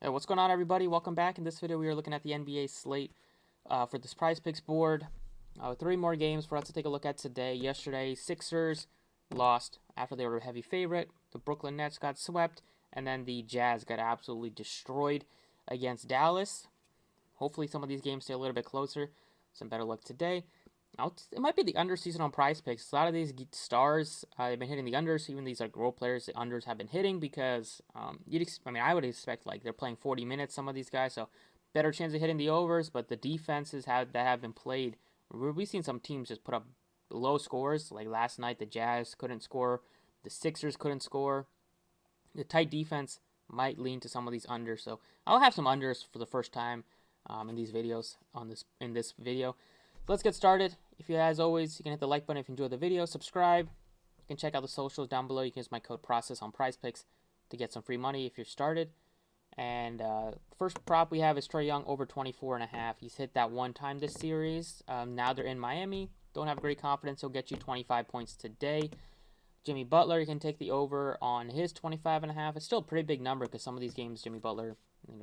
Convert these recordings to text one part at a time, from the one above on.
Hey, what's going on, everybody? Welcome back. In this video, we are looking at the NBA slate for this Prize Picks board. Three more games for us to take a look at today. Yesterday, Sixers lost after they were a heavy favorite. The Brooklyn Nets got swept, and then the Jazz got absolutely destroyed against Dallas. Hopefully, some of these games stay a little bit closer. Some better luck today. It might be the under season on Prize Picks. A lot of these stars, they've been hitting the unders. Even these role players, the unders have been hitting because I would expect they're playing 40 minutes. Some of these guys, so better chance of hitting the overs. But the defenses that have been played, we've seen some teams just put up low scores. Like last night, the Jazz couldn't score, the Sixers couldn't score. The tight defense might lean to some of these unders. So I'll have some unders for the first time in these videos in this video. So let's get started. If you, as always, you can hit the like button if you enjoyed the video. Subscribe. You can check out the socials down below. You can use my code PROCESS on Prize Picks to get some free money if you're started. And first prop we have is Trae Young over 24.5. He's hit that one time this series. Now they're in Miami. Don't have great confidence. He'll get you 25 points today. Jimmy Butler, you can take the over on his 25.5. It's still a pretty big number because some of these games Jimmy Butler,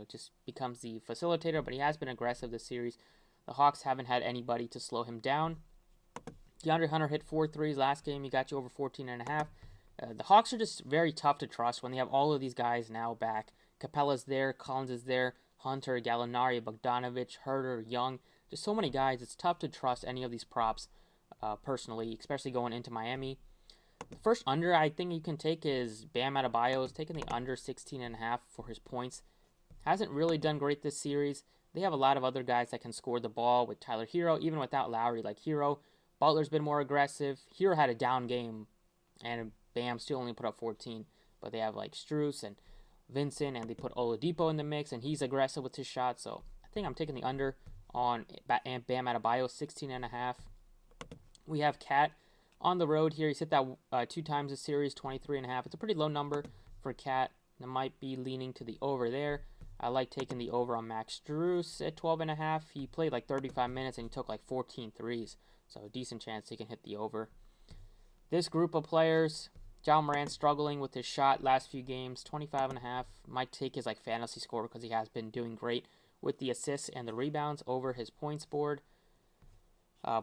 just becomes the facilitator, but he has been aggressive this series. The Hawks haven't had anybody to slow him down. DeAndre Hunter hit 4 threes last game. He got you over 14.5. The Hawks are just very tough to trust when they have all of these guys now back. Capella's there, Collins is there, Hunter, Gallinari, Bogdanovic, Herter, Young. Just so many guys. It's tough to trust any of these props personally, especially going into Miami. The first under I think you can take is Bam Adebayo. Is taking the under 16.5 for his points. Hasn't really done great this series. They have a lot of other guys that can score the ball with Tyler Hero, even without Lowry. Like Hero, Butler's been more aggressive. Hero had a down game, and Bam still only put up 14. But they have Strus and Vincent, and they put Oladipo in the mix, and he's aggressive with his shot. So I think I'm taking the under on Bam Adebayo, 16.5. We have Cat on the road here. He's hit that 2 times this series, 23.5. It's a pretty low number for Cat. I might be leaning to the over there. I like taking the over on Max Strus at 12.5. He played 35 minutes and he took 14 threes. So a decent chance he can hit the over. This group of players, Ja Morant struggling with his shot last few games, 25.5. Might take his fantasy score because he has been doing great with the assists and the rebounds over his points board.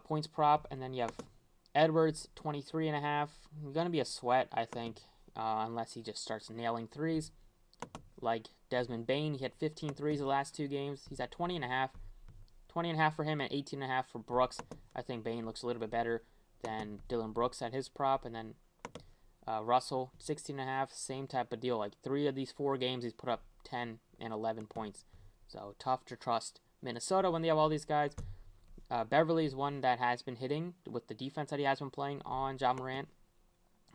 Points prop. And then you have Edwards, 23.5. He's going to be a sweat, I think, unless he just starts nailing threes. Like Desmond Bane, he had 15 threes the last 2 games. He's at 20.5. 20.5 for him and 18.5 for Brooks. I think Bane looks a little bit better than Dylan Brooks at his prop. And then Russell, 16.5, same type of deal. 3 of these 4 games, he's put up 10 and 11 points. So tough to trust Minnesota when they have all these guys. Beverly is one that has been hitting with the defense that he has been playing on Ja Morant,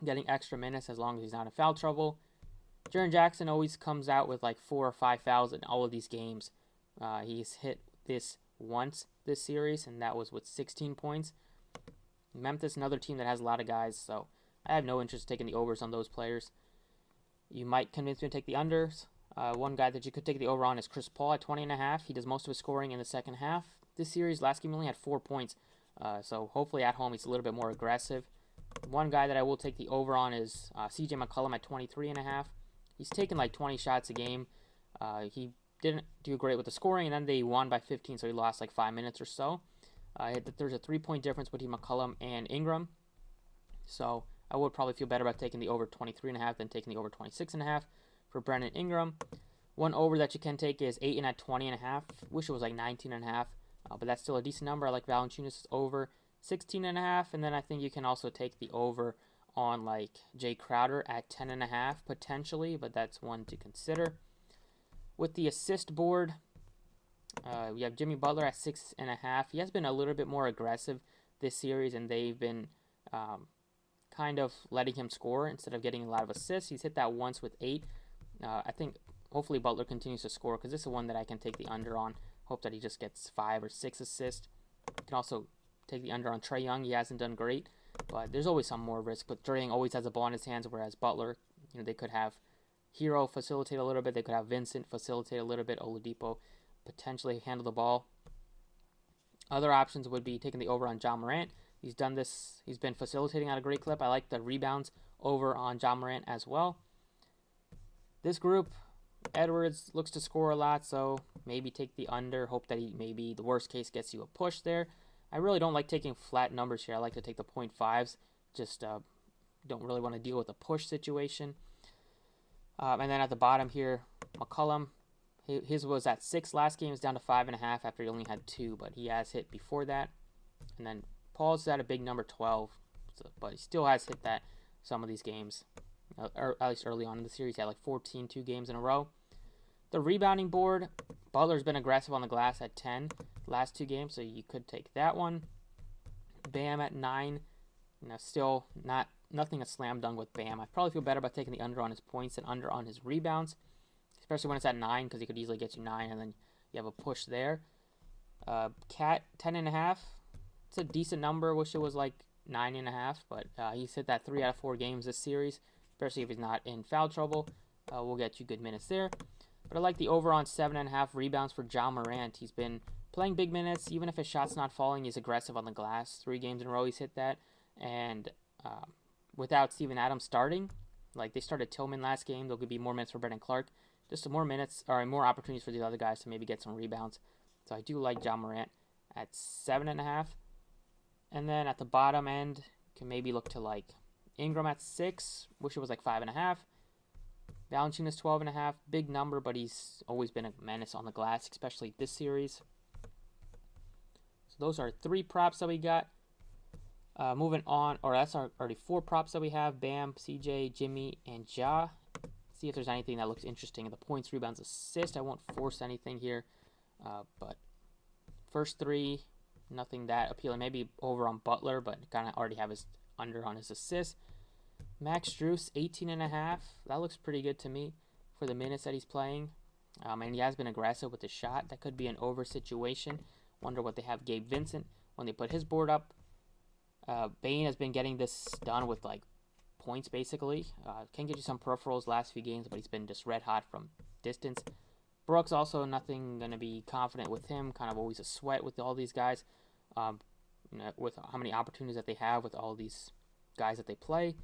getting extra minutes as long as he's not in foul trouble. Jaren Jackson always comes out with 4 or 5 fouls in all of these games. He's hit this once this series, and that was with 16 points. Memphis, another team that has a lot of guys, so I have no interest in taking the overs on those players. You might convince me to take the unders. One guy that you could take the over on is Chris Paul at 20.5. He does most of his scoring in the second half. This series, last game, he only had 4 points, so hopefully at home he's a little bit more aggressive. One guy that I will take the over on is CJ McCullum at 23.5. He's taken 20 shots a game. He didn't do great with the scoring, and then they won by 15, so he lost 5 minutes or so. There's a 3-point difference between McCullum and Ingram, so I would probably feel better about taking the over 23.5 than taking the over 26.5 for Brandon Ingram. One over that you can take is Ayton at 20.5. Wish it was 19.5, but that's still a decent number. I like Valanciunas over 16.5, and then I think you can also take the over on Jay Crowder at 10.5 potentially, but that's one to consider. With the assist board, we have Jimmy Butler at 6.5. He has been a little bit more aggressive this series, and they've been kind of letting him score instead of getting a lot of assists. He's hit that once with 8. I think hopefully Butler continues to score because this is one that I can take the under on. Hope that he just gets 5 or 6 assists. You can also take the under on Trae Young. He hasn't done great, but there's always some more risk. But Trae Young always has the ball in his hands, whereas Butler, they could have Hero facilitate a little bit. They could have Vincent facilitate a little bit. Oladipo potentially handle the ball. Other options would be taking the over on Ja Morant. He's done this. He's been facilitating at a great clip. I like the rebounds over on Ja Morant as well. This group, Edwards looks to score a lot, so maybe take the under. Hope that he maybe the worst case gets you a push there. I really don't like taking flat numbers here. I like to take the 0.5s. Just don't really want to deal with a push situation. And then at the bottom here, McCullum. His was at 6 last game. Is down to 5.5 after he only had 2, but he has hit before that. And then Paul's at a big number 12, but he still has hit that some of these games. Or at least early on in the series, he had like 14 2 games in a row. The rebounding board, Butler's been aggressive on the glass at 10 last 2 games, so you could take that one. Bam at 9. Still nothing a slam dunk with Bam. I probably feel better about taking the under on his points than under on his rebounds, especially when it's at 9, because he could easily get you 9, and then you have a push there. Cat 10.5. It's a decent number. Wish it was like 9.5, but he's hit that 3 out of 4 games this series, especially if he's not in foul trouble. We'll get you good minutes there. But I like the over on 7.5 rebounds for Ja Morant. He's been playing big minutes. Even if his shot's not falling, he's aggressive on the glass. 3 games in a row he's hit that. And without Steven Adams starting, like they started Tillman last game, there could be more minutes for Brandon Clark. Just some more minutes, or more opportunities for these other guys to maybe get some rebounds. So I do like Ja Morant at 7.5. And then at the bottom end, can maybe look to like Ingram at 6. Wish it was like 5.5. Valanciunas 12.5. Big number, but he's always been a menace on the glass, especially this series. So those are 3 props that we got. Moving on, or that's already 4 props that we have. Bam, CJ, Jimmy, and Ja. See if there's anything that looks interesting. The points, rebounds, assist. I won't force anything here. But first 3, nothing that appealing. Maybe over on Butler, but kind of already have his under on his assists. Max Strus, 18.5. That looks pretty good to me for the minutes that he's playing. And he has been aggressive with his shot. That could be an over situation. Wonder what they have Gabe Vincent when they put his board up. Bane has been getting this done with like points basically. Can get you some peripherals last few games, but he's been just red hot from distance. Brooks also nothing going to be confident with him. Kind of always a sweat with all these guys. With how many opportunities that they have with all these guys that they play.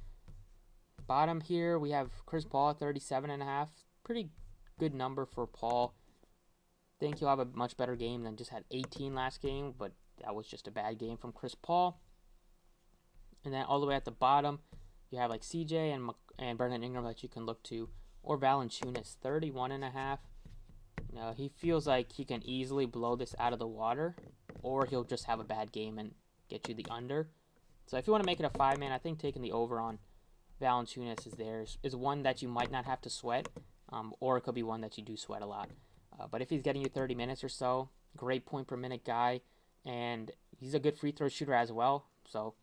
Bottom here we have Chris Paul 37.5. Pretty good number for Paul. Think he'll have a much better game than just had 18 last game, but that was just a bad game from Chris Paul. And then all the way at the bottom, you have like CJ and Brandon Ingram that you can look to, or Valanciunas 31.5. He feels like he can easily blow this out of the water, or he'll just have a bad game and get you the under. So if you want to make it a 5-man, I think taking the over on Valanciunas is one that you might not have to sweat, or it could be one that you do sweat a lot. But if he's getting you 30 minutes or so, great point per minute guy, and he's a good free throw shooter as well. So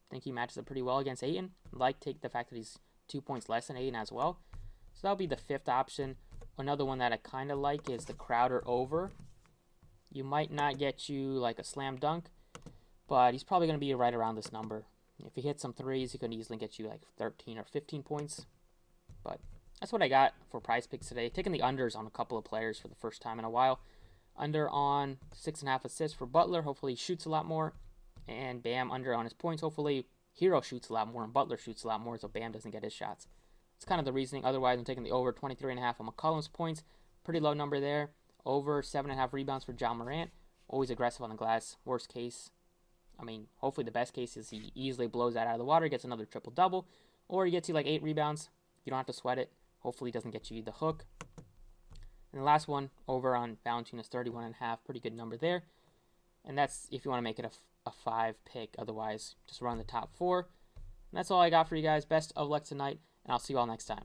I think he matches up pretty well against Ayton. Take the fact that he's 2 points less than Ayton as well. So that'll be the 5th option. Another one that I kind of like is the Crowder over. You might not get you like a slam dunk, but he's probably going to be right around this number. If he hits some threes, he could easily get you like 13 or 15 points. But that's what I got for prize picks today. Taking the unders on a couple of players for the first time in a while. Under on 6.5 assists for Butler. Hopefully he shoots a lot more. And Bam under on his points. Hopefully Hero shoots a lot more and Butler shoots a lot more, so Bam doesn't get his shots. It's kind of the reasoning. Otherwise, I'm taking the over 23.5 on McCullum's points. Pretty low number there. Over 7.5 rebounds for Ja Morant. Always aggressive on the glass. Worst case, hopefully the best case is he easily blows that out of the water, gets another triple-double, or he gets you like 8 rebounds. You don't have to sweat it. Hopefully he doesn't get you the hook. And the last one, over on Valanciunas, 31.5. Pretty good number there. And that's if you want to make it a 5 pick. Otherwise, just run the top 4. And that's all I got for you guys. Best of luck tonight, and I'll see you all next time.